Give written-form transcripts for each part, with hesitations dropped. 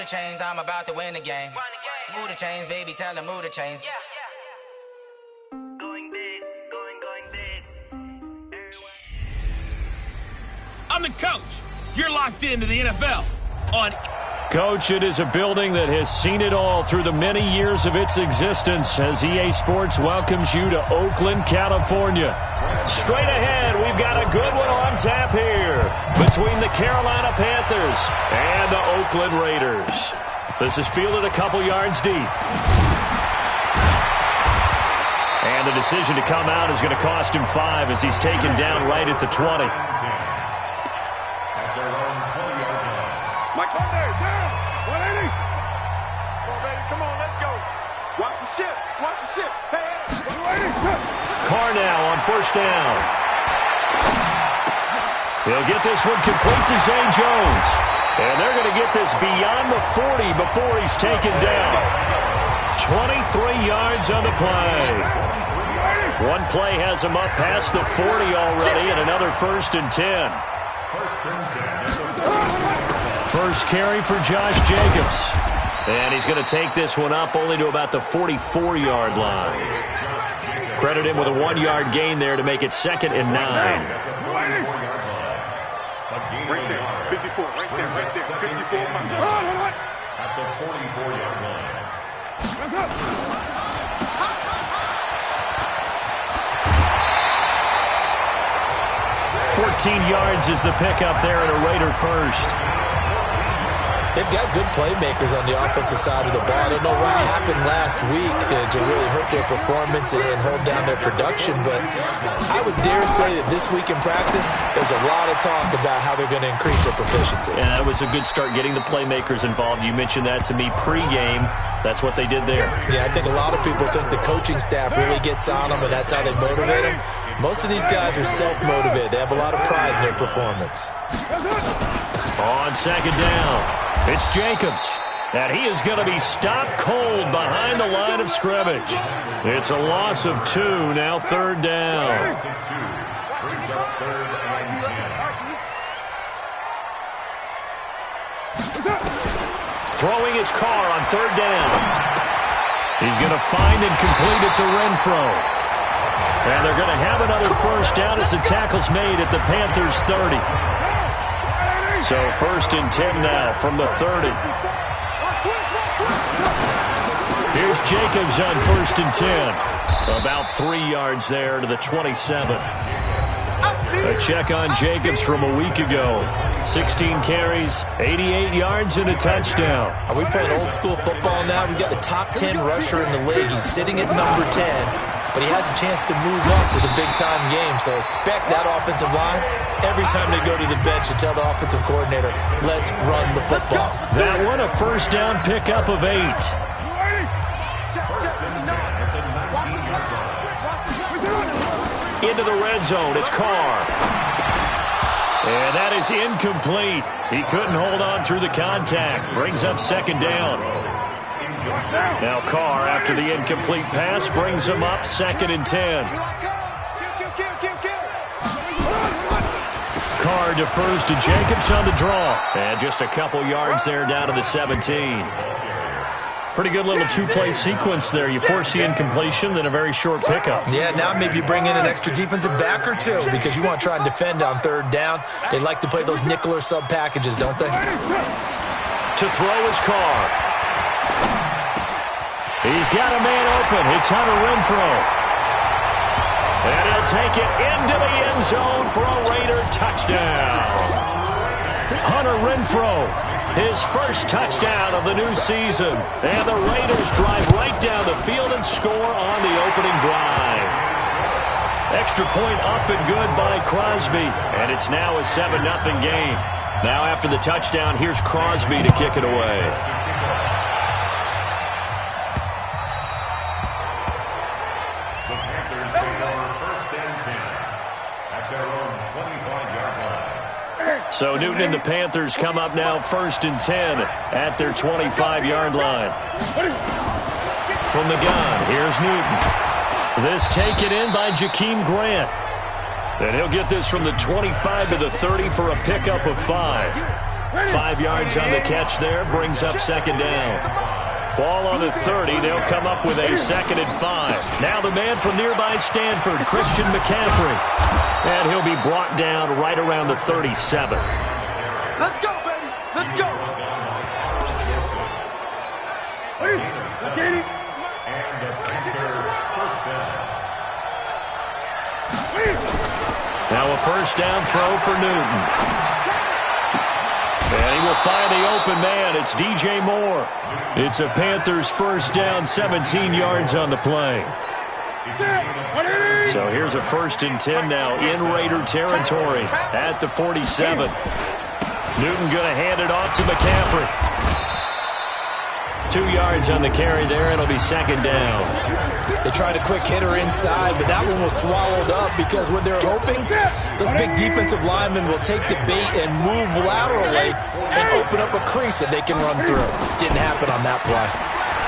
chains, I'm about to win the game. Move the chains, baby, tell them move the chains. Going big, going big. I'm the coach. You're locked into the NFL on. Coach, it is a building that has seen it all through the many years of its existence as EA Sports welcomes you to Oakland, California. Straight ahead, we've got a good one on tap here between the Carolina Panthers and the Oakland Raiders. This is fielded a couple yards deep. And the decision to come out is going to cost him 5 as he's taken down right at the 20. Carr now on first down. He'll get this one complete to Zay Jones. And they're going to get this beyond the 40 before he's taken down. 23 yards on the play. One play has him up past the 40 already, and another 1st and 10. First carry for Josh Jacobs. And he's going to take this one up only to about the 44-yard line. Credit him with a 1-yard gain there to make it 2nd and 9. Right there, 54, right there, 54. At the 44-yard line. 14 yards is the pickup there and a Raider first. They've got good playmakers on the offensive side of the ball. I don't know what happened last week to really hurt their performance and hold down their production, but I would dare say that this week in practice, there's a lot of talk about how they're going to increase their proficiency. Yeah, that was a good start getting the playmakers involved. You mentioned that to me pregame. That's what they did there. Yeah, I think a lot of people think the coaching staff really gets on them, and that's how they motivate them. Most of these guys are self-motivated. They have a lot of pride in their performance. On second down, it's Jacobs. And he is going to be stopped cold behind the line of scrimmage. It's a loss of 2, now 3rd down. Throwing his Carr on 3rd down. He's going to find and complete it to Renfro. And they're going to have another 1st down as the tackle's made at the Panthers' 30. So 1st and 10 now from the 30. Here's Jacobs on 1st and 10. About 3 yards there to the 27. A check on Jacobs from a week ago. 16 carries, 88 yards, and a touchdown. Are we playing old school football now? We've got the top 10 rusher in the league. He's sitting at number 10, but he has a chance to move up with a big-time game. So expect that offensive line, every time they go to the bench, to tell the offensive coordinator, let's run the football. That one a 1st down pickup of 8. Into the red zone, it's Carr. And that is incomplete. He couldn't hold on through the contact. Brings up 2nd down. Now Carr, after the incomplete pass, brings him up 2nd and 10. Carr defers to Jacobs on the draw. And just a couple yards there down to the 17. Pretty good little 2-play sequence there. You force the incompletion, then a very short pickup. Yeah, now maybe you bring in an extra defensive back or 2 because you want to try and defend on 3rd down. They like to play those nickel or sub packages, don't they? To throw is Carr. He's got a man open. It's Hunter Renfro. And he'll take it into the end zone for a Raider touchdown. Hunter Renfro, his first touchdown of the new season. And the Raiders drive right down the field and score on the opening drive. Extra point up and good by Crosby. And it's now a 7-0 game. Now after the touchdown, here's Crosby to kick it away. The Panthers take over 1st and 10 at their own 25-yard line. So Newton and the Panthers come up now 1st and 10 at their 25-yard line. From the gun, here's Newton. This taken in by Jakeem Grant. And he'll get this from the 25 to the 30 for a pickup of 5. 5 yards on the catch there, brings up second down. Ball on the 30. They'll come up with a 2nd and 5. Now the man from nearby Stanford, Christian McCaffrey. And he'll be brought down right around the 37. Let's go, baby. Let's go. And the Panther first down. Now a first down throw for Newton. And he will find the open man. It's DJ Moore. It's a Panthers first down, 17 yards on the play. So here's a 1st and 10 now in Raider territory at the 47. Newton going to hand it off to McCaffrey. 2 yards on the carry there. It'll be 2nd down. They tried a quick hitter inside, but that one was swallowed up because what they're hoping, those big defensive linemen will take the bait and move laterally and open up a crease that they can run through. Didn't happen on that play.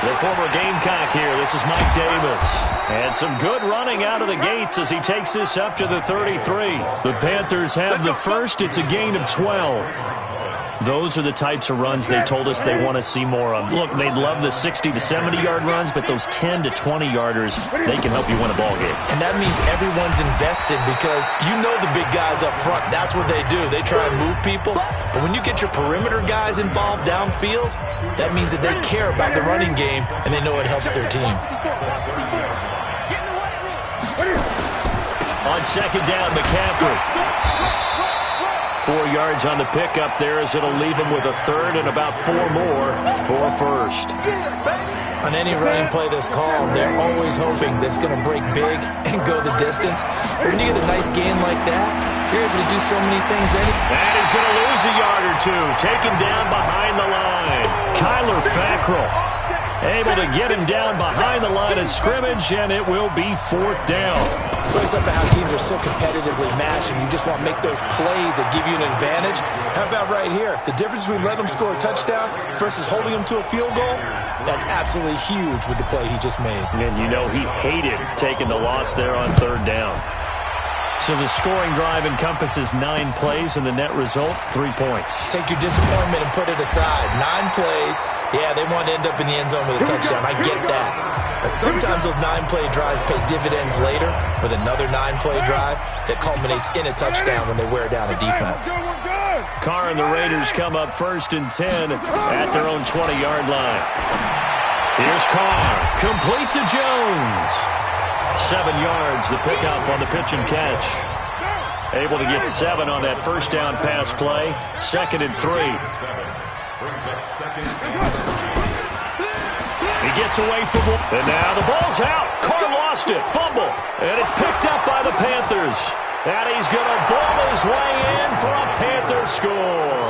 The former Gamecock here. This is Mike Davis. And some good running out of the gates as he takes this up to the 33. The Panthers have the first. It's a gain of 12. Those are the types of runs they told us they want to see more of. Look, they'd love the 60 to 70-yard runs, but those 10 to 20-yarders, they can help you win a ball game. And that means everyone's invested because you know the big guys up front. That's what they do. They try and move people. But when you get your perimeter guys involved downfield, that means that they care about the running game, and they know it helps their team. On 2nd down, McCaffrey. 4 yards on the pickup there as it'll leave him with a 3rd and about 4 more for a 1st. On any running play that's called, they're always hoping that it's going to break big and go the distance. But when you get a nice gain like that, you're able to do so many things. And he's going to lose a yard or 2. Taken down behind the line. Kyler Fackrell able to get him down behind the line of scrimmage, and it will be 4th down. Brings up how teams are so competitively matched, and you just want to make those plays that give you an advantage. How about right here? The difference between letting them score a touchdown versus holding them to a field goal, that's absolutely huge with the play he just made. And you know he hated taking the loss there on 3rd down. So the scoring drive encompasses 9 plays, and the net result, 3 points. Take your disappointment and put it aside. 9 plays, yeah, they want to end up in the end zone with a touchdown. I get that. But sometimes those 9-play drives pay dividends later with another 9-play drive that culminates in a touchdown when they wear down a defense. Carr and the Raiders come up 1st and 10 at their own 20-yard line. Here's Carr, complete to Jones. 7 yards, the pickup on the pitch and catch. Able to get 7 on that first down pass play. 2nd and 3. He gets away from it. And now the ball's out. Carr lost it. Fumble. And it's picked up by the Panthers. And he's going to ball his way in for a Panther score.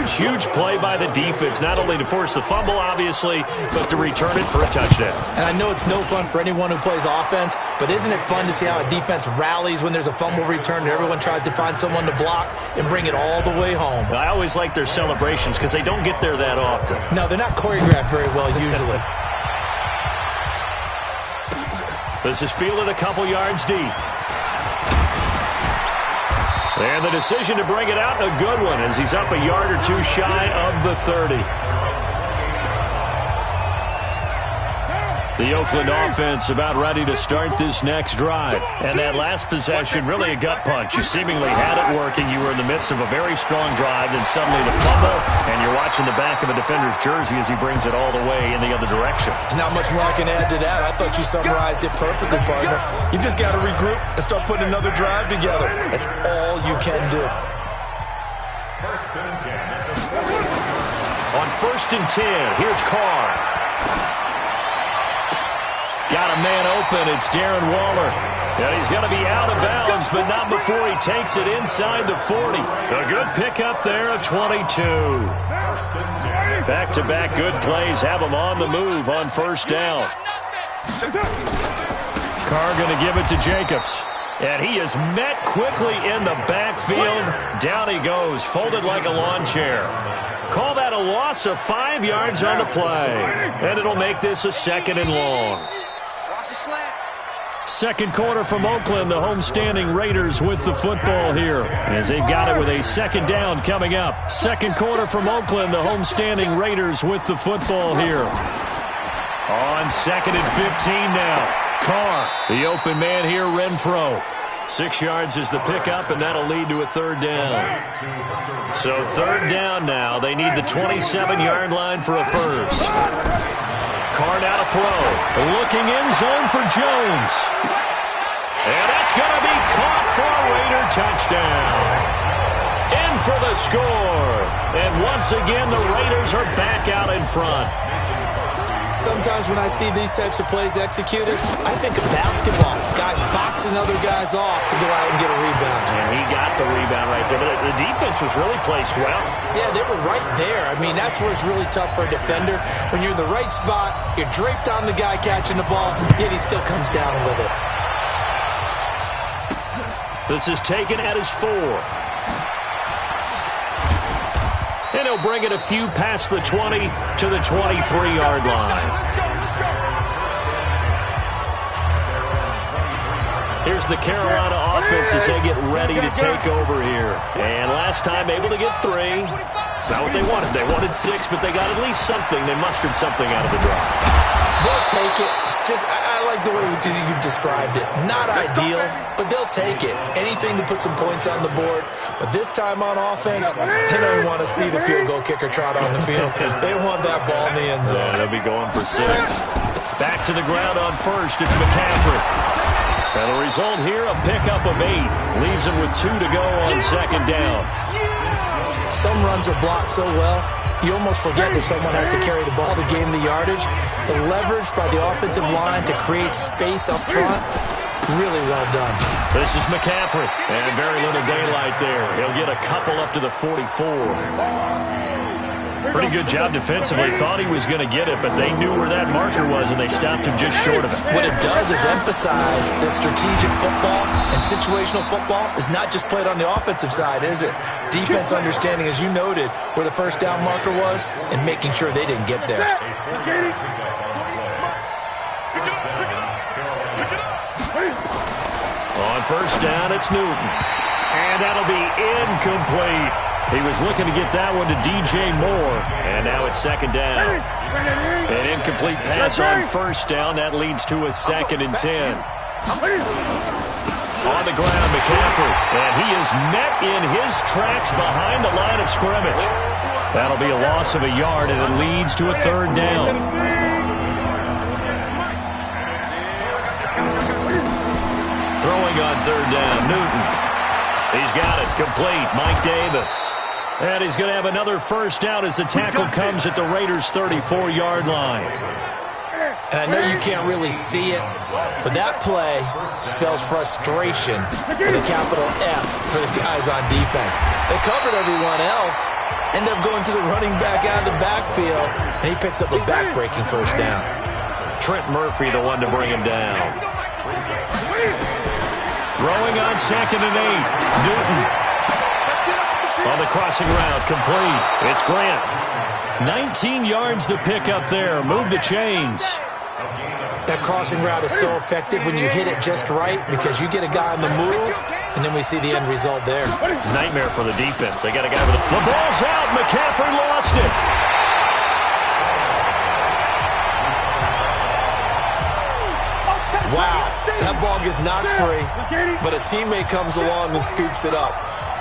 Huge play by the defense, not only to force the fumble, obviously, but to return it for a touchdown. And I know it's no fun for anyone who plays offense, but isn't it fun to see how a defense rallies when there's a fumble return and everyone tries to find someone to block and bring it all the way home? I always like their celebrations because they don't get there that often. No, they're not choreographed very well usually. This is fielded a couple yards deep. And the decision to bring it out, a good one, as he's up a yard or 2 shy of the 30. The Oakland offense about ready to start this next drive. And that last possession, really a gut punch. You seemingly had it working. You were in the midst of a very strong drive, then suddenly the fumble, and you're watching the back of a defender's jersey as he brings it all the way in the other direction. There's not much more I can add to that. I thought you summarized it perfectly, partner. You've just got to regroup and start putting another drive together. That's all you can do. On 1st and 10, here's Carr. Got a man open. It's Darren Waller. And he's going to be out of bounds, but not before he takes it inside the 40. A good pickup there at 22. Back-to-back good plays have him on the move on 1st down. Carr going to give it to Jacobs. And he is met quickly in the backfield. Down he goes, folded like a lawn chair. Call that a loss of 5 yards on the play. And it'll make this a 2nd and long. Second quarter from Oakland, the homestanding Raiders with the football here as they've got it with a second down coming up. Second quarter from Oakland, the homestanding Raiders with the football here. On 2nd and 15 now. Carr, the open man here, Renfro. 6 yards is the pickup, and that'll lead to a third down. So third down now. They need the 27-yard line for a first. Carr now to throw. Looking in zone for Jones. And that's going to be caught for a Raider touchdown. In for the score. And once again, the Raiders are back out in front. Sometimes when I see these types of plays executed, I think of basketball. Guys boxing other guys off to go out and get a rebound. And he got the rebound right there. But the defense was really placed well. Yeah, they were right there. I mean, that's where it's really tough for a defender. When you're in the right spot, you're draped on the guy catching the ball, yet he still comes down with it. This is taken at his 4. And he'll bring it a few past the 20 to the 23-yard line. Here's the Carolina offense as they get ready to take over here. And last time able to get 3. It's not what they wanted. They wanted 6, but they got at least something. They mustered something out of the drive. They'll take it. I like the way you described it. Not ideal, but they'll take it. Anything to put some points on the board. But this time on offense, they don't want to see the field goal kicker trot on the field. They want that ball in the end zone. Yeah, they'll be going for 6. Back to the ground on first. It's McCaffrey. And the result here, a pickup of 8. Leaves him with 2 to go on second down. Some runs are blocked so well, you almost forget that someone has to carry the ball to gain the yardage. The leverage by the offensive line to create space up front, really well done. This is McCaffrey, and very little daylight there. He'll get a couple up to the 44. Pretty good job defensively. Thought he was going to get it, but they knew where that marker was, and they stopped him just short of it. What it does is emphasize that strategic football and situational football is not just played on the offensive side, is it? Defense understanding, as you noted, where the first down marker was and making sure they didn't get there. On first down, it's Newton. And that'll be incomplete. He was looking to get that one to DJ Moore. And now it's second down. An incomplete pass on first down. That leads to a 2nd and 10. On the ground, McCaffrey. And he is met in his tracks behind the line of scrimmage. That'll be a loss of a yard, and it leads to a third down. Throwing on third down, Newton. He's got it, complete, Mike Davis. And he's going to have another first down as the tackle comes at the Raiders' 34-yard line. And I know you can't really see it, but that play spells frustration with a capital F for the guys on defense. They covered everyone else, end up going to the running back out of the backfield, and he picks up a back-breaking first down. Trent Murphy, the one to bring him down. Throwing on 2nd and 8. Newton. On the crossing route, complete. It's Grant. 19 yards the pick up there. Move the chains. That crossing route is so effective when you hit it just right because you get a guy on the move, and then we see the end result there. Nightmare for the defense. They got a guy with the ball's out. McCaffrey lost it. Wow, that ball gets knocked free, but a teammate comes along and scoops it up.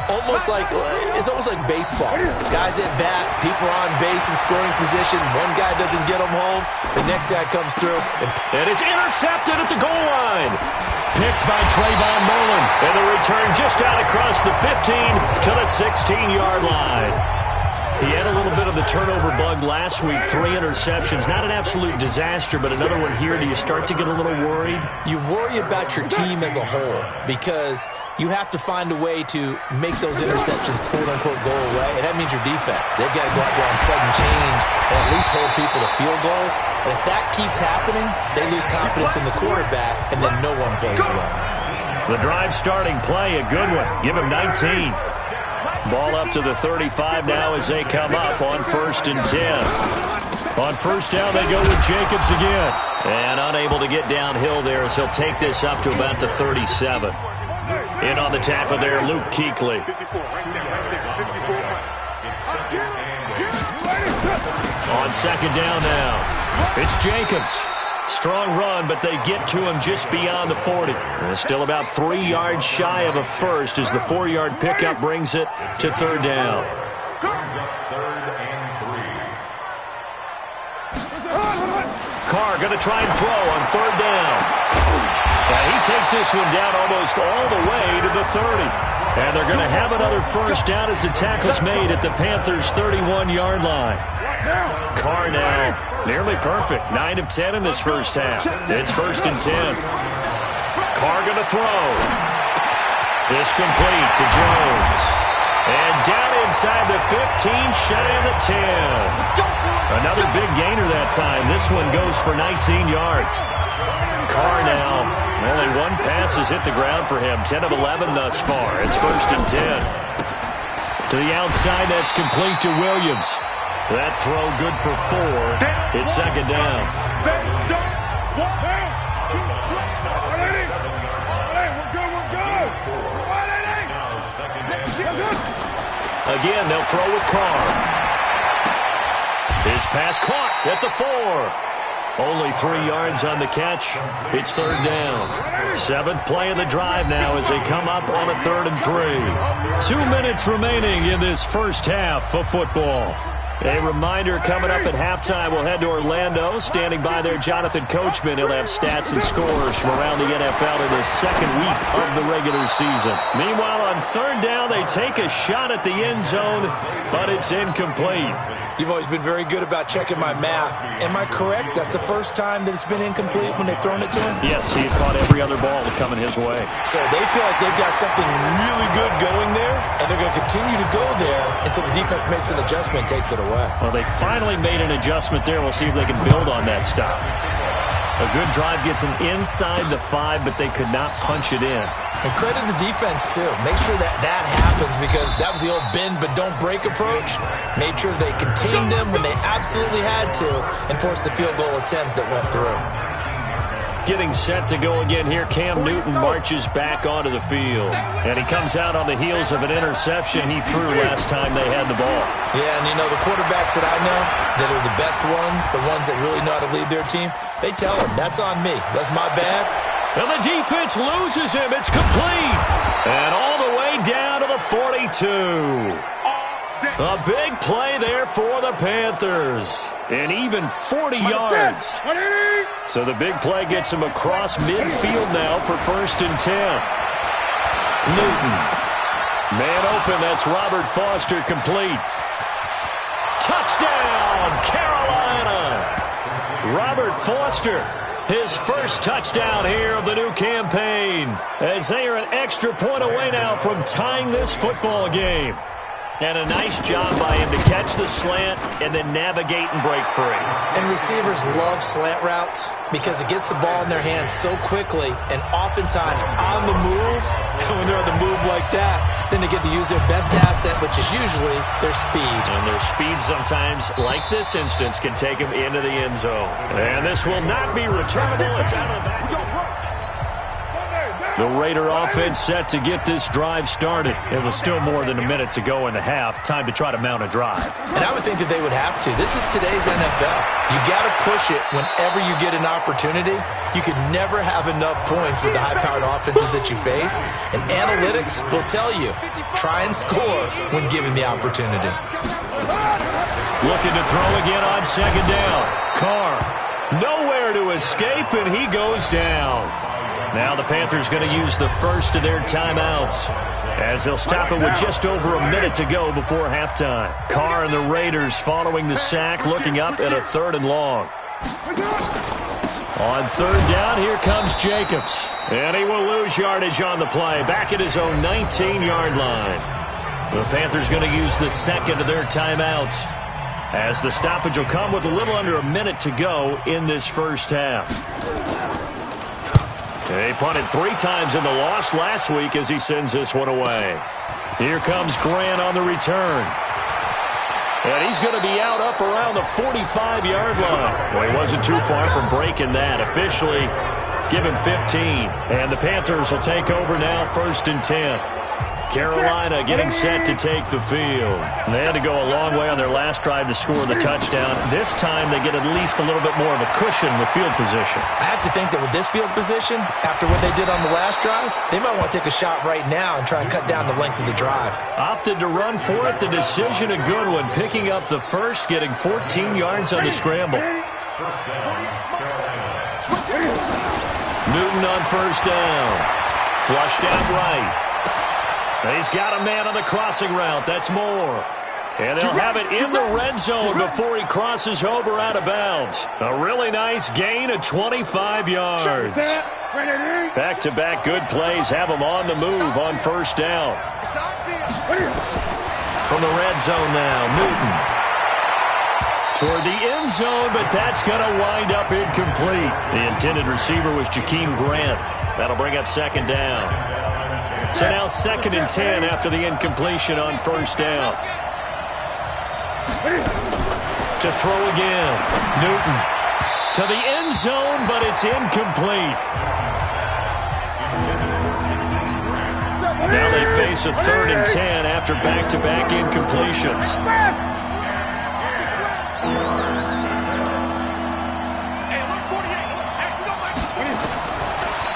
It's almost like baseball. Guys at bat, people are on base in scoring position. One guy doesn't get them home, the next guy comes through. And it's intercepted at the goal line. Picked by Trayvon Mullen. And the return just out across the 15 to the 16-yard line. He had a little bit of the turnover bug last week. 3 interceptions. Not an absolute disaster, but another one here. Do you start to get a little worried? You worry about your team as a whole because you have to find a way to make those interceptions, quote-unquote, go away. And that means your defense. They've got to go out there on sudden change and at least hold people to field goals. And if that keeps happening, they lose confidence in the quarterback, and then no one plays well. The drive starting play, a good one. Give him 19. Ball up to the 35 now as they come up on 1st and 10. On first down, they go with Jacobs again. And unable to get downhill there as he'll take this up to about the 37. In on the tackle there, Luke Kuechly. On second down now, it's Jacobs. Strong run, but they get to him just beyond the 40. And still about 3 yards shy of a first as the 4-yard pickup brings it to third down. Carr going to try and throw on third down. And he takes this one down almost all the way to the 30. And they're going to have another first down as the tackle's made at the Panthers' 31-yard line. Carr now nearly perfect. 9 of 10 in this first half. It's 1st and 10. Carr going to throw. It's complete to Jones. And down inside the 15, shy of the 10. Another big gainer that time. This one goes for 19 yards. Carr now, only one pass has hit the ground for him. 10 of 11 thus far. It's 1st and 10. To the outside, that's complete to Williams. That throw good for 4. It's second down. Again, they'll throw with Carr. His pass caught at the 4. Only 3 yards on the catch. It's third down. 7th play of the drive now as they come up on a 3rd and 3. 2 minutes remaining in this first half of football. A reminder, coming up at halftime, we'll head to Orlando. Standing by there, Jonathan Coachman. He'll have stats and scores from around the NFL in the second week of the regular season. Meanwhile, on third down, they take a shot at the end zone, but it's incomplete. You've always been very good about checking my math. Am I correct? That's the first time that it's been incomplete when they've thrown it to him? Yes, he had caught every other ball coming his way. So they feel like they've got something really good going there, and they're going to continue to go there until the defense makes an adjustment and takes it away. Well, they finally made an adjustment there. We'll see if they can build on that stop. A good drive gets them inside the 5, but they could not punch it in. And credit the defense, too. Make sure that happens because that was the old bend but don't break approach. Made sure they contained them when they absolutely had to and forced the field goal attempt that went through. Getting set to go again here, Cam Newton marches back onto the field. And he comes out on the heels of an interception he threw last time they had the ball. Yeah, and you know, the quarterbacks that I know that are the best ones, the ones that really know how to lead their team, they tell them, that's on me. That's my bad. And the defense loses him. It's complete. And all the way down to the 42. A big play there for the Panthers. And even 40 yards. So the big play gets him across midfield now for 1st and 10. Newton. Man open. That's Robert Foster complete. Touchdown, Carolina. Robert Foster. His first touchdown here of the new campaign. As they are an extra point away now from tying this football game. And a nice job by him to catch the slant and then navigate and break free. And receivers love slant routes because it gets the ball in their hands so quickly and oftentimes on the move. When they're on the move like that, then they get to use their best asset, which is usually their speed. And their speed sometimes, like this instance, can take them into the end zone. And this will not be returnable. It's out of the back. The Raider offense set to get this drive started. It was still more than a minute to go in the half. Time to try to mount a drive. And I would think that they would have to. This is today's NFL. You got to push it whenever you get an opportunity. You can never have enough points with the high-powered offenses that you face. And analytics will tell you, try and score when given the opportunity. Looking to throw again on second down. Carr, nowhere to escape, and he goes down. Now the Panthers going to use the first of their timeouts as they'll stop it with just over a minute to go before halftime. Carr and the Raiders following the sack, looking up at a 3rd and long. On third down, here comes Jacobs. And he will lose yardage on the play, back at his own 19-yard line. The Panthers going to use the second of their timeouts as the stoppage will come with a little under a minute to go in this first half. He punted 3 times in the loss last week as he sends this one away. Here comes Grant on the return. And he's going to be out up around the 45-yard line. Well, he wasn't too far from breaking that. Officially, give him 15. And the Panthers will take over now, 1st and 10. Carolina getting set to take the field. They had to go a long way on their last drive to score the touchdown. This time they get at least a little bit more of a cushion with field position. I have to think that with this field position, after what they did on the last drive, they might want to take a shot right now and try and cut down the length of the drive. Opted to run for it. The decision a good one. Picking up the first, getting 14 yards on the scramble. First down, Carolina. Newton on first down. Flushed out right. He's got a man on the crossing route. That's Moore. And they'll have it in the red zone before he crosses over out of bounds. A really nice gain of 25 yards. Back-to-back good plays have him on the move on first down. From the red zone now, Newton. Toward the end zone, but that's going to wind up incomplete. The intended receiver was Jakeem Grant. That'll bring up 2nd down. So now 2nd and 10 after the incompletion on first down. To throw again. Newton to the end zone, but it's incomplete. Now they face a 3rd and 10 after back-to-back incompletions.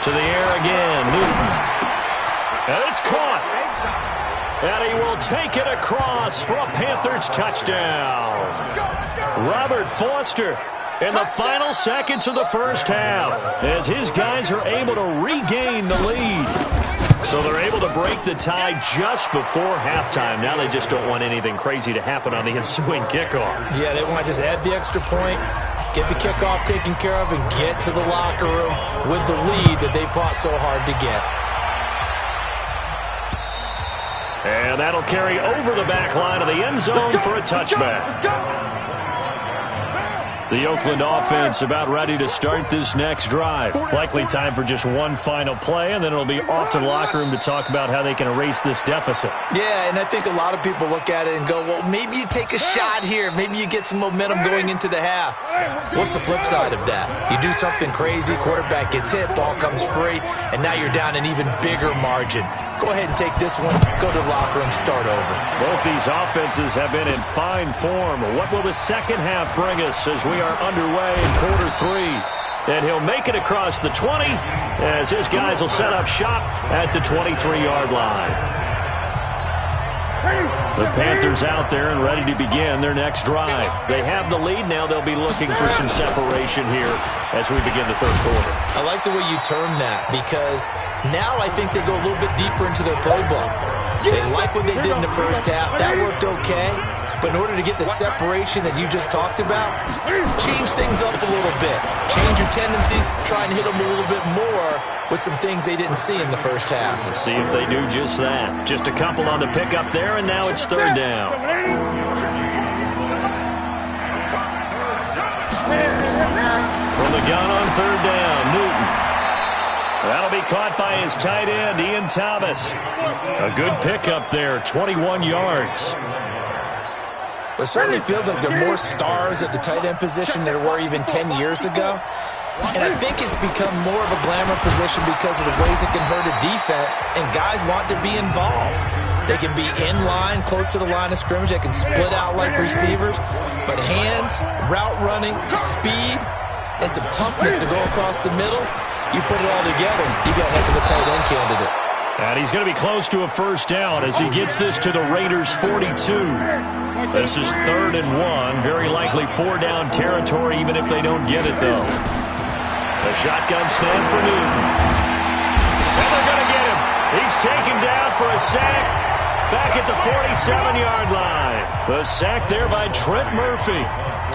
To the air again, Newton. And it's caught. And he will take it across for a Panthers touchdown. Robert Foster in the final seconds of the first half as his guys are able to regain the lead. So they're able to break the tie just before halftime. Now they just don't want anything crazy to happen on the ensuing kickoff. Yeah, they want to just add the extra point, get the kickoff taken care of, and get to the locker room with the lead that they fought so hard to get. And that'll carry over the back line of the end zone for a touchback. The Oakland offense about ready to start this next drive. Likely time for just one final play, and then it'll be off to the locker room to talk about how they can erase this deficit. Yeah, and I think a lot of people look at it and go, well, maybe you take a shot here. Maybe you get some momentum going into the half. What's the flip side of that? You do something crazy, quarterback gets hit, ball comes free, and now you're down an even bigger margin. Go ahead and take this one, go to the locker room, start over. Both these offenses have been in fine form. What will the second half bring us as we are underway in quarter 3? And he'll make it across the 20 as his guys will set up shop at the 23-yard line. The Panthers out there and ready to begin their next drive. They have the lead now. They'll be looking for some separation here as we begin the third quarter. I like the way you term that because now I think they go a little bit deeper into their playbook. They like what they did in the first half. That worked okay. But in order to get the separation that you just talked about, change things up a little bit. Change your tendencies, try and hit them a little bit more with some things they didn't see in the first half. We'll see if they do just that. Just a couple on the pickup there, and now it's third down. From the gun on third down, Newton. That'll be caught by his tight end, Ian Thomas. A good pickup there, 21 yards. It certainly feels like there are more stars at the tight end position than there were even 10 years ago. And I think it's become more of a glamour position because of the ways it can hurt a defense, and guys want to be involved. They can be in line, close to the line of scrimmage. They can split out like receivers. But hands, route running, speed, and some toughness to go across the middle, you put it all together, you got a heck of a tight end candidate. And he's going to be close to a first down as he gets this to the Raiders' 42. This is 3rd and 1. Very likely 4-down territory, even if they don't get it, though. A shotgun snap for Newton. And they're going to get him. He's taken down for a sack back at the 47-yard line. The sack there by Trent Murphy.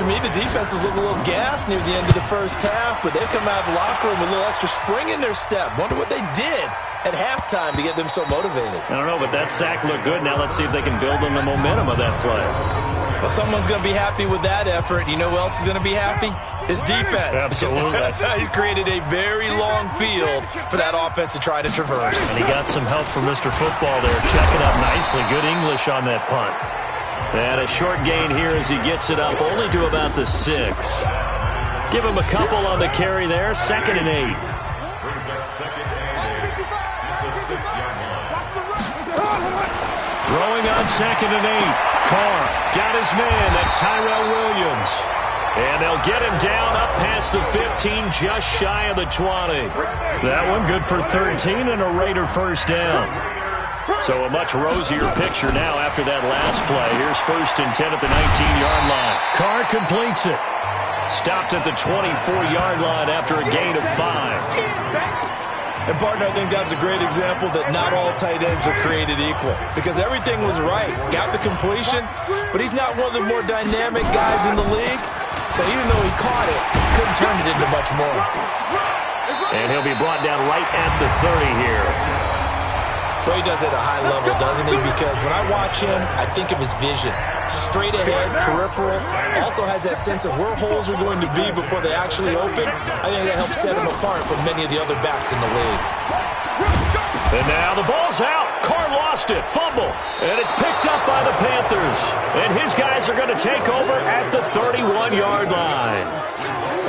To me, the defense was looking a little gassed near the end of the first half, but they've come out of the locker room with a little extra spring in their step. Wonder what they did at halftime to get them so motivated. I don't know, but that sack looked good. Now let's see if they can build on the momentum of that play. Well, someone's going to be happy with that effort. You know who else is going to be happy? His defense. Absolutely. He's created a very long field for that offense to try to traverse. And he got some help from Mr. Football there, checking up nicely. Good English on that punt. And a short gain here as he gets it up only to about the 6. Give him a couple on the carry there. 2nd and 8. Brings up 2nd and 8 at the 6-yard line. Throwing on 2nd and 8. Carr got his man. That's Tyrell Williams. And they'll get him down up past the 15, just shy of the 20. That one good for 13 and a Raider first down. So a much rosier picture now after that last play. Here's 1st and 10 at the 19-yard line. Carr completes it. Stopped at the 24-yard line after a gain of 5. And, partner, I think that's a great example that not all tight ends are created equal. Because everything was right. Got the completion, but he's not one of the more dynamic guys in the league. So even though he caught it, couldn't turn it into much more. And he'll be brought down right at the 30 here. But he does it at a high level, doesn't he? Because when I watch him, I think of his vision. Straight ahead, peripheral. Also has that sense of where holes are going to be before they actually open. I think that helps set him apart from many of the other backs in the league. And now the ball's out. Carr lost it. Fumble. And it's picked up by the Panthers. And his guys are going to take over at the 31-yard line.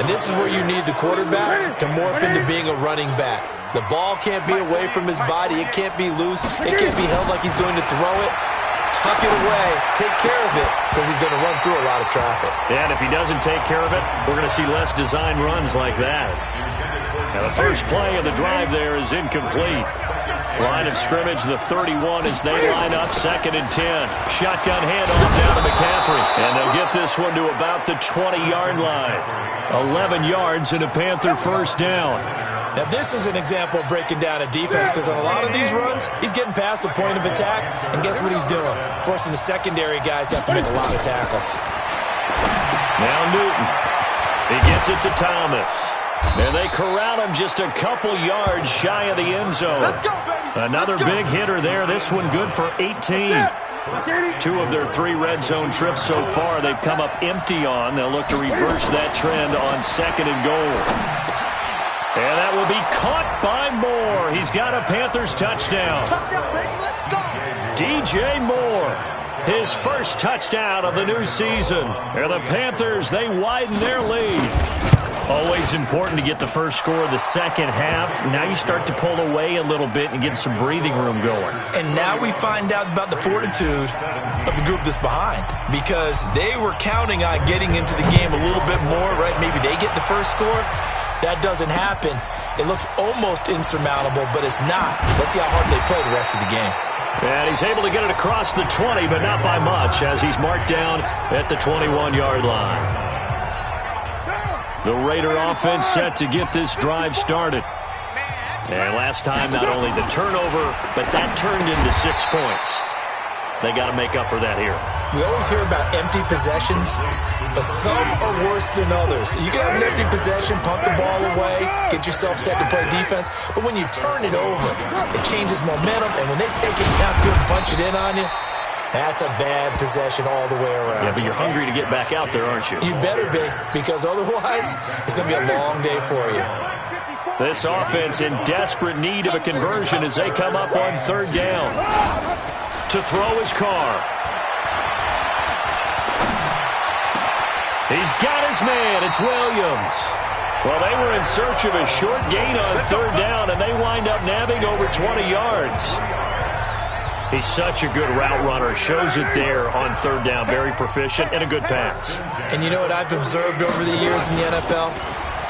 And this is where you need the quarterback to morph into being a running back. The ball can't be away from his body. It can't be loose. It can't be held like he's going to throw it. Tuck it away. Take care of it because he's going to run through a lot of traffic. And if he doesn't take care of it, we're going to see less design runs like that. Now the first play of the drive there is incomplete. Line of scrimmage, the 31 as they line up 2nd and 10. Shotgun handoff down to McCaffrey. And they'll get this one to about the 20-yard line. 11 yards and a Panther first down. Now, this is an example of breaking down a defense because on a lot of these runs, he's getting past the point of attack, and guess what he's doing? Forcing the secondary guys to have to make a lot of tackles. Now Newton. He gets it to Thomas. And they corral him just a couple yards shy of the end zone. Let's go, baby. Another big hitter there. This one good for 18. 2 of their 3 red zone trips so far they've come up empty on. They'll look to reverse that trend on 2nd and goal. And that will be caught by Moore. He's got a Panthers touchdown. Touchdown, baby. Let's go. DJ Moore, his first touchdown of the new season. And the Panthers, they widen their lead. Always important to get the first score of the second half. Now you start to pull away a little bit and get some breathing room going. And now we find out about the fortitude of the group that's behind because they were counting on getting into the game a little bit more, right? Maybe they get the first score. That doesn't happen. It looks almost insurmountable, but it's not. Let's see how hard they play the rest of the game. And he's able to get it across the 20, but not by much as he's marked down at the 21-yard line. The Raider offense set to get this drive started. And last time, not only the turnover, but that turned into 6 points. They got to make up for that here. We always hear about empty possessions, but some are worse than others. You can have an empty possession, punt the ball away, get yourself set to play defense, but when you turn it over, it changes momentum, and when they take it downfield and punch it in on you, that's a bad possession all the way around. Yeah, but you're hungry to get back out there, aren't you? You better be, because otherwise, it's going to be a long day for you. This offense in desperate need of a conversion as they come up on 3rd down. To throw his Carr. He's got his man. It's Williams. Well, they were in search of a short gain on 3rd down, and they wind up nabbing over 20 yards. He's such a good route runner. Shows it there on 3rd down. Very proficient and a good pass. And you know what I've observed over the years in the NFL?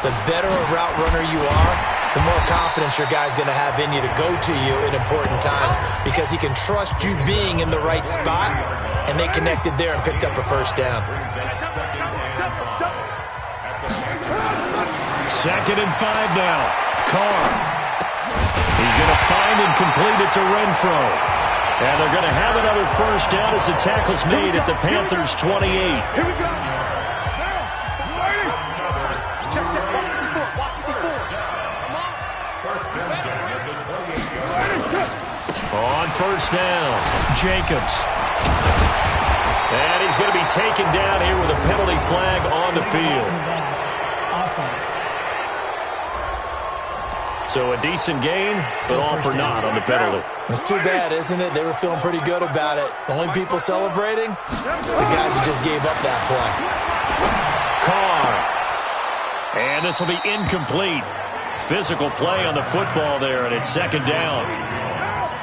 The better a route runner you are, the more confidence your guy's going to have in you to go to you in important times because he can trust you being in the right spot, and they connected there and picked up a first down. 2nd and 5 now. Carr. He's going to find and complete it to Renfro. And they're going to have another first down as the tackle's made at the Panthers' 28. Here we go. On 1st down, Jacobs. And he's going to be taken down here with a penalty flag on the field. So a decent gain, but all for naught on the penalty. It's too bad, isn't it? They were feeling pretty good about it. The only people celebrating? The guys who just gave up that play. Carr. And this will be incomplete. Physical play on the football there, and it's second down.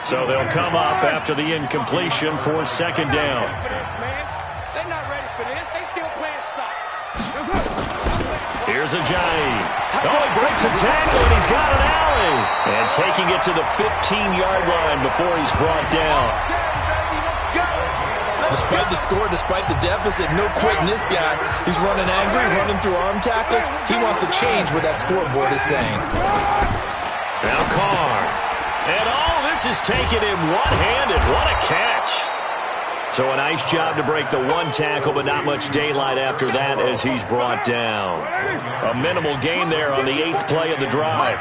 So they'll come up after the incompletion for second down. They're not ready for this. They still playing soccer. Here's Ajayi. Oh, he breaks a tackle, and he's got an alley. And taking it to the 15-yard line before he's brought down. Despite the score, despite the deficit, no quitting this guy. He's running angry, running through arm tackles. He wants to change what that scoreboard is saying. Now Carr. And this is taking him one-handed. What a catch. So a nice job to break the one tackle, but not much daylight after that as he's brought down. A minimal gain there on the 8th play of the drive.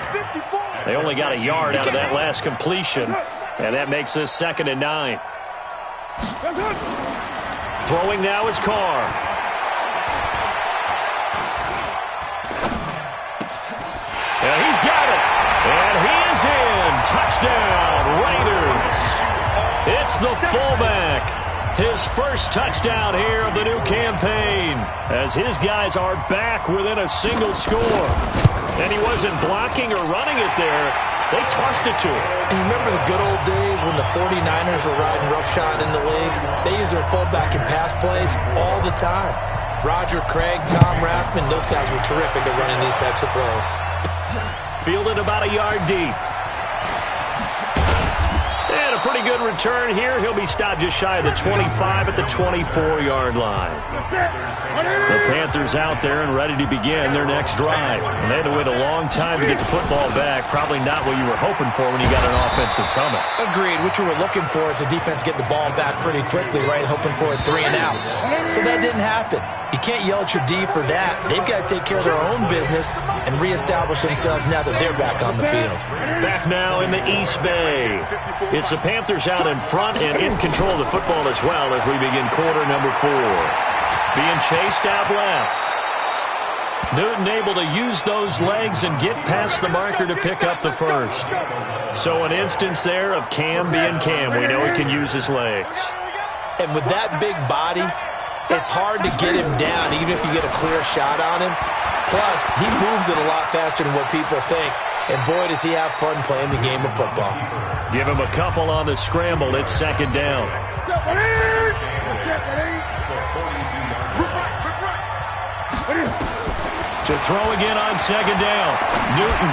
They only got a yard out of that last completion, and that makes this 2nd and 9. Throwing now is Carr. And he's got it. And he is in. Touchdown, Raiders. It's the fullback. His first touchdown here of the new campaign as his guys are back within a single score. And he wasn't blocking or running it there. They tossed it to him. And you remember the good old days when the 49ers were riding roughshod in the league? They used their fullback in pass plays all the time. Roger Craig, Tom Rathman, those guys were terrific at running these types of plays. Fielded about a yard deep. And a pretty good return here. He'll be stopped just shy of the 25 at the 24-yard line. The Panthers out there and ready to begin their next drive. And they had to wait a long time to get the football back. Probably not what you were hoping for when you got an offensive summit. Agreed. What you were looking for is the defense get the ball back pretty quickly, right? Hoping for a 3 and out. So that didn't happen. You can't yell at your D for that. They've got to take care of their own business and reestablish themselves now that they're back on the field. Back now in the East Bay. It's the Panthers out in front and in control of the football as well as we begin quarter number 4. Being chased out left. Newton able to use those legs and get past the marker to pick up the first. So an instance there of Cam being Cam. We know he can use his legs. And with that big body, it's hard to get him down even if you get a clear shot on him. Plus, he moves it a lot faster than what people think. And boy, does he have fun playing the game of football. Give him a couple on the scramble. It's second down. To throw again on second down. Newton.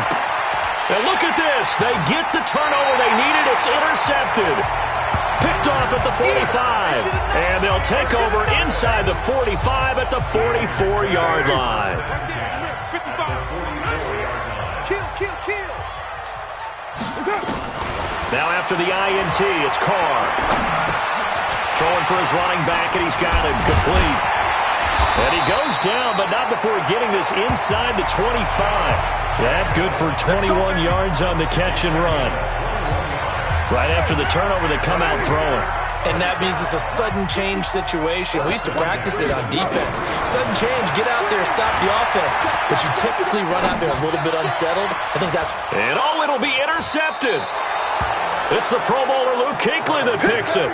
And look at this. They get the turnover they needed. It's intercepted. Picked off at the 45. And they'll take over inside the 45 at the 44-yard line. Kill. Now after the INT, it's Carr. Throwing for his running back, and he's got him complete. And he goes down, but not before getting this inside the 25. That good for 21 yards on the catch and run. Right after the turnover, they come out throwing. And that means it's a sudden change situation. We used to practice it on defense. Sudden change, get out there, stop the offense. But you typically run out there a little bit unsettled. I think that's... And it'll be intercepted. It's the Pro Bowler Luke Kuechly that picks it.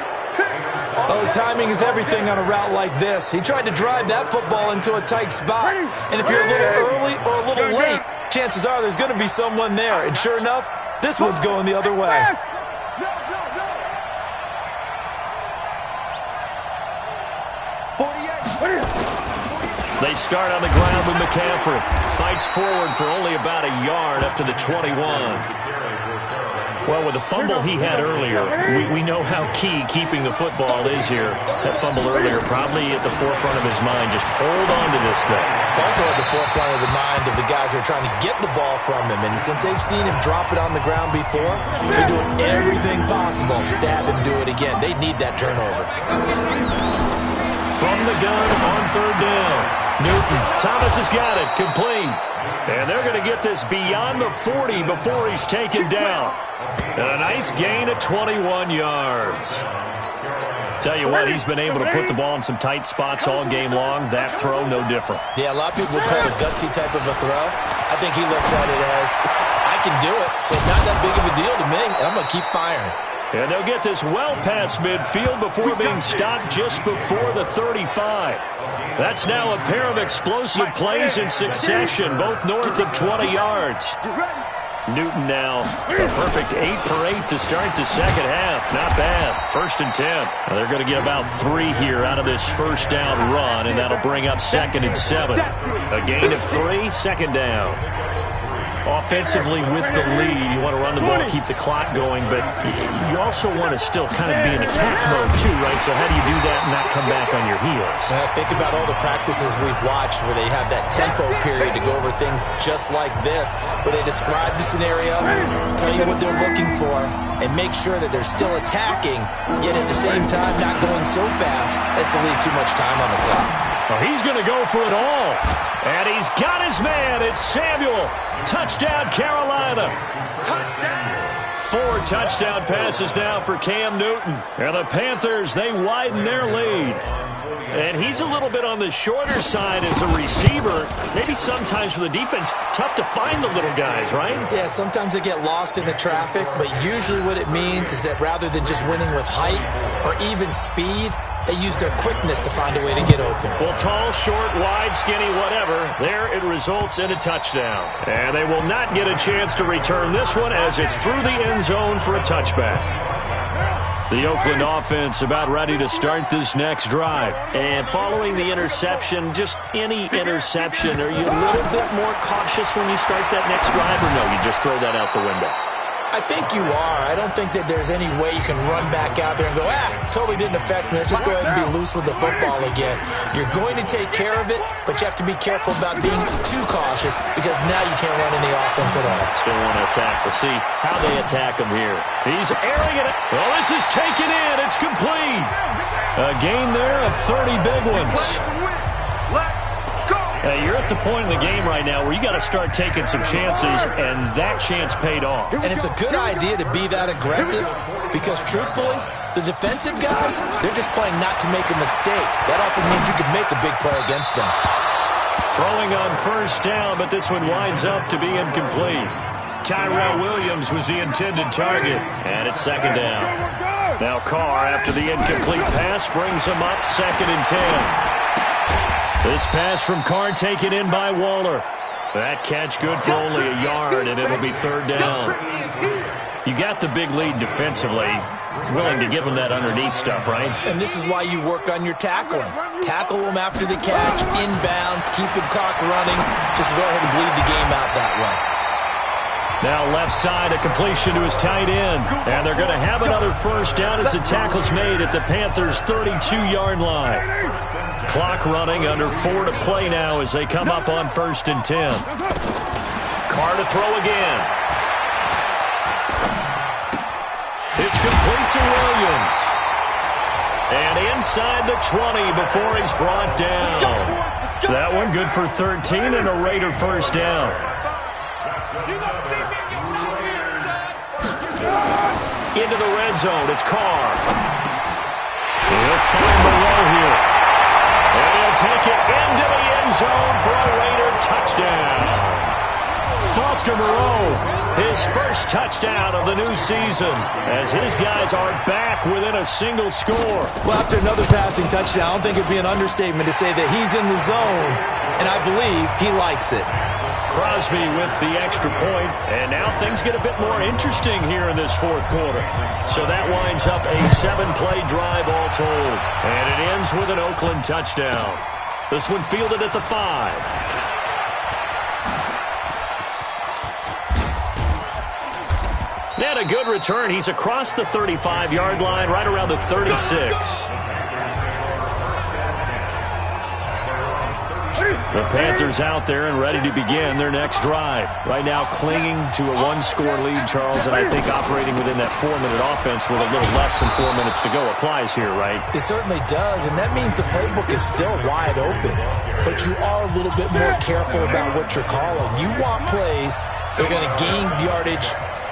Oh, timing is everything on a route like this. He tried to drive that football into a tight spot. And if you're a little early or a little late, chances are there's going to be someone there. And sure enough, this one's going the other way. They start on the ground with McCaffrey. Fights forward for only about a yard up to the 21. Well, with the fumble he had earlier, we know how key keeping the football is here. That fumble earlier probably at the forefront of his mind. Just hold on to this thing. It's also at the forefront of the mind of the guys who are trying to get the ball from him. And since they've seen him drop it on the ground before, they're doing everything possible to have him do it again. They need that turnover. From the gun on third down. Newton. Thomas has got it. Complete. And they're going to get this beyond the 40 before he's taken down. And a nice gain of 21 yards. Tell you what, he's been able to put the ball in some tight spots all game long. That throw, no different. Yeah, a lot of people would call it a gutsy type of a throw. I think he looks at it as, I can do it, so it's not that big of a deal to me, and I'm going to keep firing. And they'll get this well past midfield before being stopped just before the 35. That's now a pair of explosive plays in succession, both north of 20 yards. Newton now a perfect 8 for 8 to start the second half. Not bad. 1st and 10. Now they're going to get about 3 here out of this first down run, and that'll bring up 2nd and 7. A gain of 3, 2nd down. Offensively with the lead, you want to run the ball, keep the clock going, but you also want to still kind of be in attack mode too, right? So how do you do that and not come back on your heels? Think about all the practices we've watched where they have that tempo period to go over things just like this, where they describe the scenario, tell you what they're looking for, and make sure that they're still attacking, yet at the same time not going so fast as to leave too much time on the clock. Well, he's going to go for it all. And he's got his man. It's Samuel. Touchdown, Carolina. Touchdown. 4 touchdown passes now for Cam Newton. And the Panthers, they widen their lead. And he's a little bit on the shorter side as a receiver. Maybe sometimes for the defense, tough to find the little guys, right? Yeah, sometimes they get lost in the traffic, but usually what it means is that rather than just winning with height or even speed, they use their quickness to find a way to get open. Well, tall, short, wide, skinny, whatever, there it results in a touchdown. And they will not get a chance to return this one as it's through the end zone for a touchback. The Oakland offense about ready to start this next drive. And following the interception, just any interception, are you a little bit more cautious when you start that next drive, or no, you just throw that out the window? I think you are. I don't think that there's any way you can run back out there and go, totally didn't affect me. Let's just go ahead and be loose with the football again. You're going to take care of it, but you have to be careful about being too cautious because now you can't run any offense at all. Still want to attack. We'll see how they attack him here. He's airing it. Well, this is taken in. It's complete. A gain there of 30 big ones. You're at the point in the game right now where you got to start taking some chances, and that chance paid off. And it's a good idea to be that aggressive because, truthfully, the defensive guys, they're just playing not to make a mistake. That often means you can make a big play against them. Throwing on first down, but this one winds up to be incomplete. Tyrell Williams was the intended target, and it's 2nd down. Now Carr, after the incomplete pass, brings him up 2nd and 10. This pass from Carr taken in by Waller. That catch good for only a yard, and it'll be 3rd down. You got the big lead defensively. Willing to give them that underneath stuff, right? And this is why you work on your tackling. Tackle them after the catch, inbounds, keep the clock running. Just go ahead and bleed the game out that way. Now left side, a completion to his tight end. And they're going to have another first down as the tackle's made at the Panthers' 32-yard line. Clock running, under 4 to play now as they come up on 1st and 10. Carr to throw again. It's complete to Williams. And inside the 20 before he's brought down. That one good for 13 and a Raider first down. Into the red zone, it's Carr. He'll find Moreau here. And he'll take it into the end zone for a Raider touchdown. Foster Moreau, his first touchdown of the new season, as his guys are back within a single score. Well, after another passing touchdown, I don't think it'd be an understatement to say that he's in the zone, and I believe he likes it. Crosby with the extra point, and now things get a bit more interesting here in this 4th quarter. So that winds up a 7-play drive all told, and it ends with an Oakland touchdown. This one fielded at the 5. And a good return. He's across the 35-yard line, right around the 36. The Panthers out there and ready to begin their next drive. Right now clinging to a 1-score lead, Charles, and I think operating within that 4-minute offense with a little less than 4 minutes to go applies here, right? It certainly does, and that means the playbook is still wide open. But you are a little bit more careful about what you're calling. You want plays that are going to gain yardage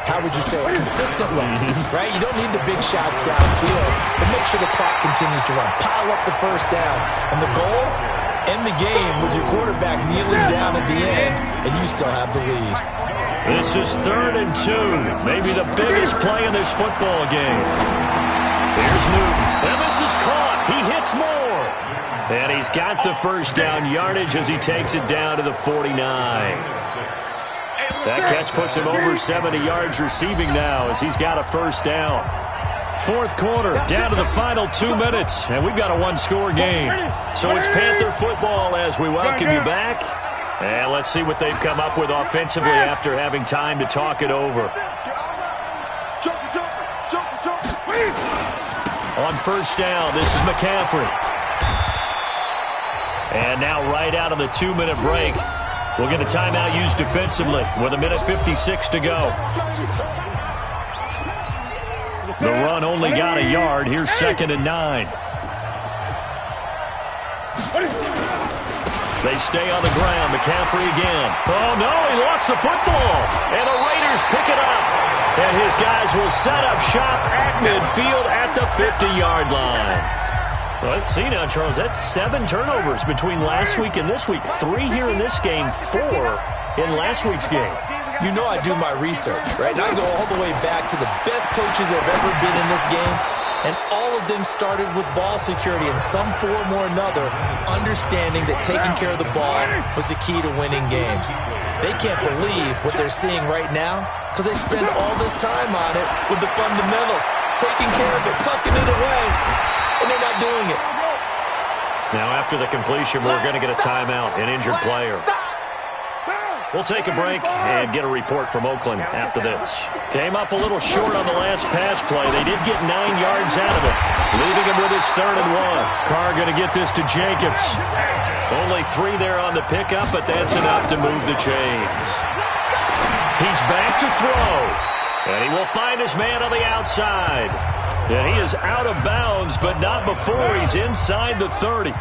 how would you say it, consistently, right? You don't need the big shots downfield, but make sure the clock continues to run. Pile up the first downs. And the goal, end the game with your quarterback kneeling down at the end, and you still have the lead. This is 3rd and 2, maybe the biggest play in this football game. Here's Newton, and this is caught. He hits more. And he's got the first down yardage as he takes it down to the 49. That catch puts him over 70 yards receiving now as he's got a first down. 4th quarter, down to the final 2 minutes, and we've got a one-score game. So it's Panther football as we welcome you back. And let's see what they've come up with offensively after having time to talk it over. On first down, this is McCaffrey. And now right out of the 2-minute break, we'll get a timeout used defensively with 1:56 to go. The run only got a yard. Here's 2nd and 9. They stay on the ground. McCaffrey again. Oh, no, he lost the football. And the Raiders pick it up. And his guys will set up shop at midfield at the 50-yard line. Well, let's see now, Charles. That's 7 turnovers between last week and this week. 3 here in this game, 4 in last week's game. You know I do my research, right? And I go all the way back to the best coaches that have ever been in this game. And all of them started with ball security in some form or another, understanding that taking care of the ball was the key to winning games. They can't believe what they're seeing right now because they spend all this time on it with the fundamentals, taking care of it, tucking it away, and they're not doing it. Now after the completion, we're going to get a timeout, an injured player. We'll take a break and get a report from Oakland after this. Came up a little short on the last pass play. They did get 9 yards out of it, leaving him with his 3rd and 1. Carr going to get this to Jacobs. Only 3 there on the pickup, but that's enough to move the chains. He's back to throw, and he will find his man on the outside. And he is out of bounds, but not before he's inside the 30.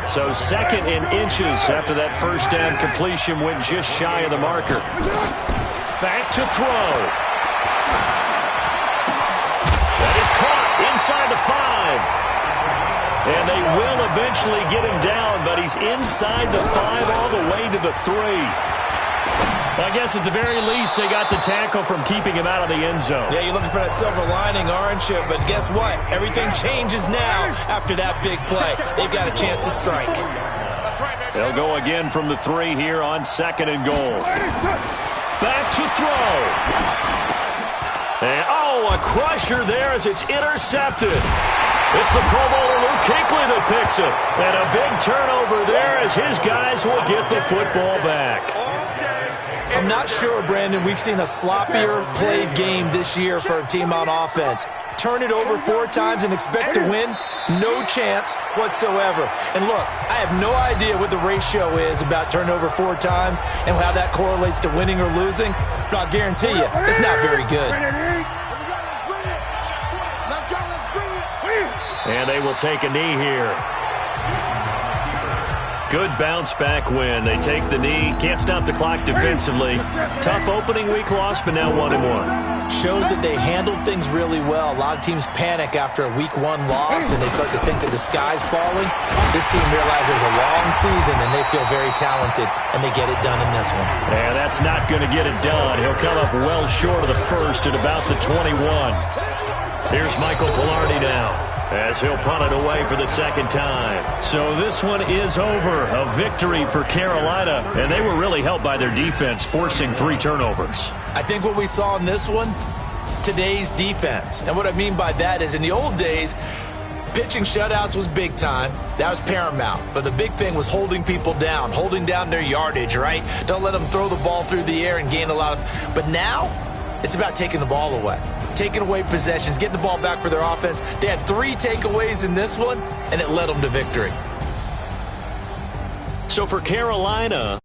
So 2nd in inches after that first down completion went just shy of the marker. Back to throw. That is caught inside the 5. And they will eventually get him down, but he's inside the 5 all the way to the 3. I guess at the very least, they got the tackle from keeping him out of the end zone. Yeah, you're looking for that silver lining, aren't you? But guess what? Everything changes now after that big play. They've got a chance to strike. They'll go again from the 3 here on 2nd and goal. Back to throw. And, a crusher there as it's intercepted. It's the Pro Bowler Luke Kuechly that picks it. And a big turnover there as his guys will get the football back. I'm not sure, Brandon, we've seen a sloppier played game this year for a team on offense. Turn it over 4 times and expect to win? No chance whatsoever. And look, I have no idea what the ratio is about turnover 4 times and how that correlates to winning or losing, but I'll guarantee you, it's not very good. And they will take a knee here. Good bounce-back win. They take the knee. Can't stop the clock defensively. Tough opening week loss, but now 1-1. Shows that they handled things really well. A lot of teams panic after a week 1 loss, and they start to think that the sky's falling. This team realizes there's a long season, and they feel very talented, and they get it done in this one. And that's not going to get it done. He'll come up well short of the first at about the 21. Here's Michael Pilardi now, as he'll punt it away for the 2nd time. So this one is over. A victory for Carolina, and they were really helped by their defense, forcing 3 turnovers. I think what we saw in this one, today's defense. And what I mean by that is in the old days, pitching shutouts was big time. That was paramount. But the big thing was holding people down, holding down their yardage, right? Don't let them throw the ball through the air and gain a lot of... But now, it's about taking the ball away. Taking away possessions, getting the ball back for their offense. They had 3 takeaways in this one, and it led them to victory. So for Carolina...